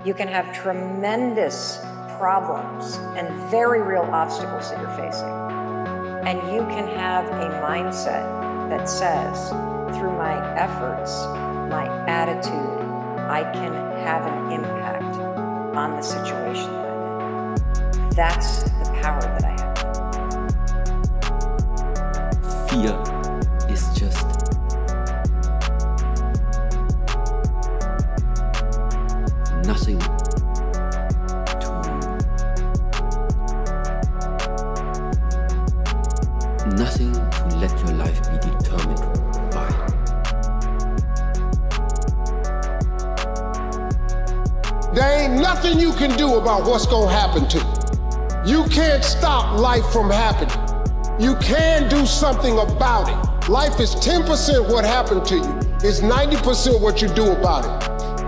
You can have tremendous problems and very real obstacles that you're facing. And you can have a mindset that says, through my efforts, my attitude, I can have an impact on the situation that I'm in. That's the power that I have. Fear is just nothing to let your life be determined by. There ain't nothing you can do about what's gonna happen to you. You can't stop life from happening. You can do something about it. Life is 10% what happened to you. It's 90% what you do about it.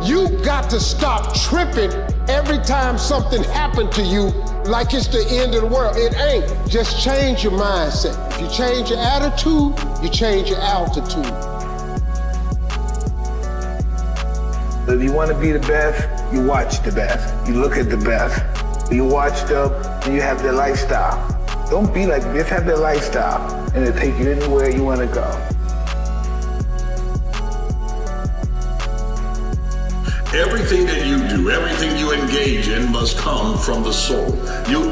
You got to stop tripping every time something happened to you like it's the end of the world. It ain't. Just change your mindset. If you change your attitude, you change your altitude. If you want to be the best, you watch the best. You look at the best. You watch them and you have their lifestyle. Don't be like this, have their lifestyle, and it'll take you anywhere you want to go. Everything that you do, everything you engage in must come from the soul.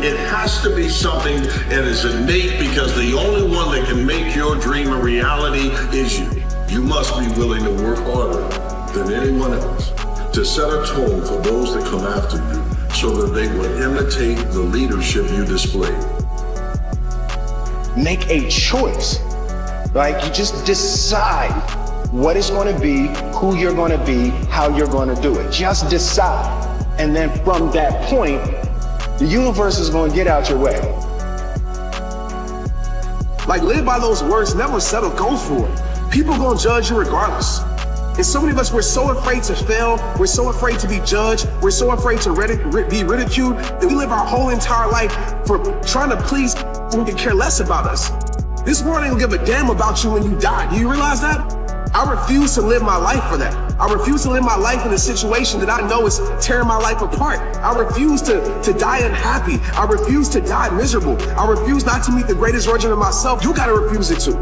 It has to be something that is innate, because the only one that can make your dream a reality is you. You must be willing to work harder than anyone else to set a tone for those that come after you, so that they will imitate the leadership you display. Make a choice. Like, you just decide what it's going to be, who you're going to be, how you're going to do it. Just decide. And then from that point, the universe is going to get out your way. Like, live by those words, never settle, go for it. People going to judge you regardless. And so many of us, we're so afraid to fail. We're so afraid to be judged. We're so afraid to be ridiculed that we live our whole entire life for trying to please who can care less about us. This world ain't gonna give a damn about you when you die. Do you realize that? I refuse to live my life for that. I refuse to live my life in a situation that I know is tearing my life apart. I refuse to die unhappy. I refuse to die miserable. I refuse not to meet the greatest version of myself. You gotta refuse it too.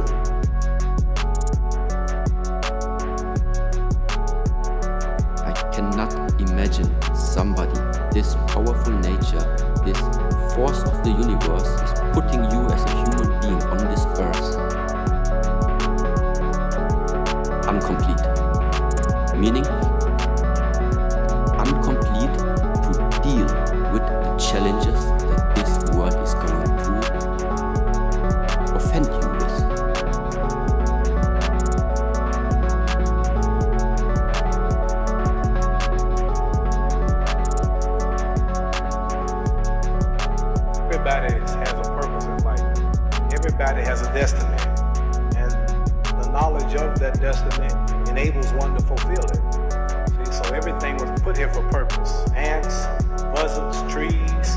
I cannot imagine somebody this powerful nature, this force of the universe is putting you as a human being on this earth incomplete. Meaning, incomplete to deal with the challenges that this world is going to offend you with. Everybody has a purpose in life. Everybody has a destiny. And the knowledge of that destiny enables one to fulfill it. See, so everything was put here for purpose. Ants, buzzards, trees,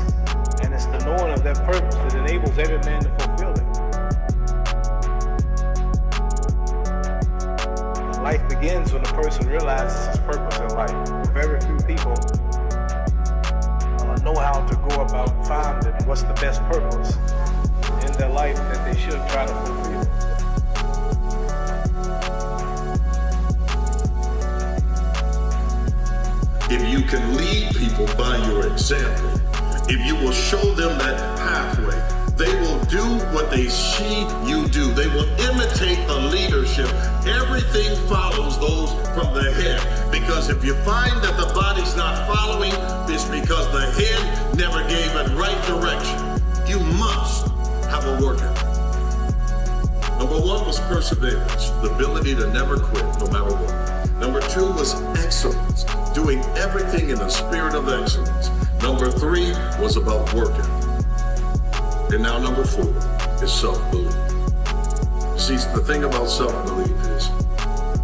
and it's the knowing of that purpose that enables every man to fulfill it. And life begins when a person realizes his purpose in life. Very few people know how to go about finding what's the best purpose in their life that they should try to fulfill. If you can lead people by your example, if you will show them that pathway, they will do what they see you do. They will imitate the leadership. Everything follows those from the head. Because if you find that the body's not following, it's because the head never gave it right direction. You must have a workout. Number one was perseverance, the ability to never quit no matter what. Number two was excellence, doing everything in a spirit of excellence. Number three was about working. And now number four is self-belief. See, the thing about self-belief is,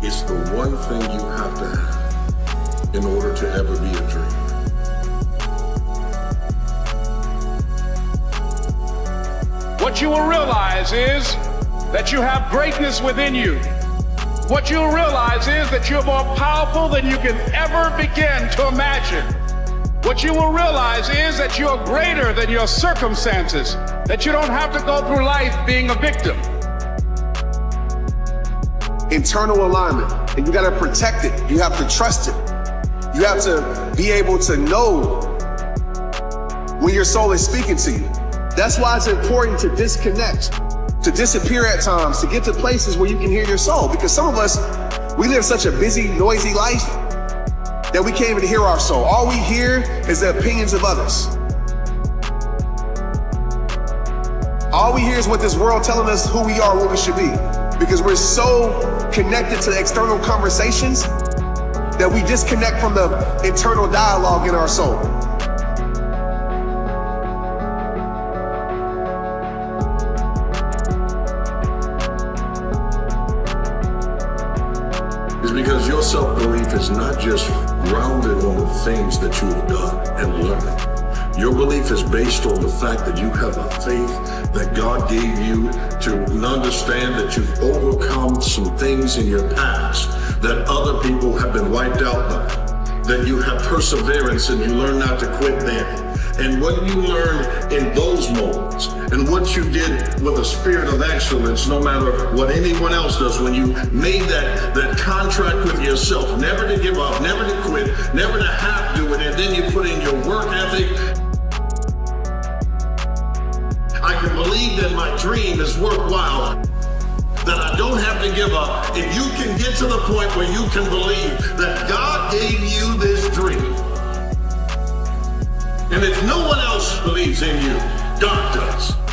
it's the one thing you have to have in order to ever be a dreamer. What you will realize is that you have greatness within you. What you'll realize is that you're more powerful than you can ever begin to imagine. what you will realize is that you're greater than your circumstances, that you don't have to go through life being a victim. Internal alignment, and you got to protect it. You have to trust it. You have to be able to know when your soul is speaking to you. That's why it's important to disconnect, to disappear at times, to get to places where you can hear your soul. Because some of us, we live such a busy, noisy life that we can't even hear our soul. All we hear is the opinions of others. All we hear is what this world telling us who we are, what we should be. Because we're so connected to external conversations that we disconnect from the internal dialogue in our soul. Is because your self-belief is not just grounded on the things that you have done and learned. Your belief is based on the fact that you have a faith that God gave you to understand that you've overcome some things in your past that other people have been wiped out by, that you have perseverance and you learn not to quit then. And what you learned in those moments and what you did with a spirit of excellence, no matter what anyone else does, when you made that contract with yourself, never to give up, never to quit, never to half do it, and then you put in your work ethic. I can believe that my dream is worthwhile, that I don't have to give up. If you can get to the point where you can believe that God gave you this dream, and if no one else believes in you, God does.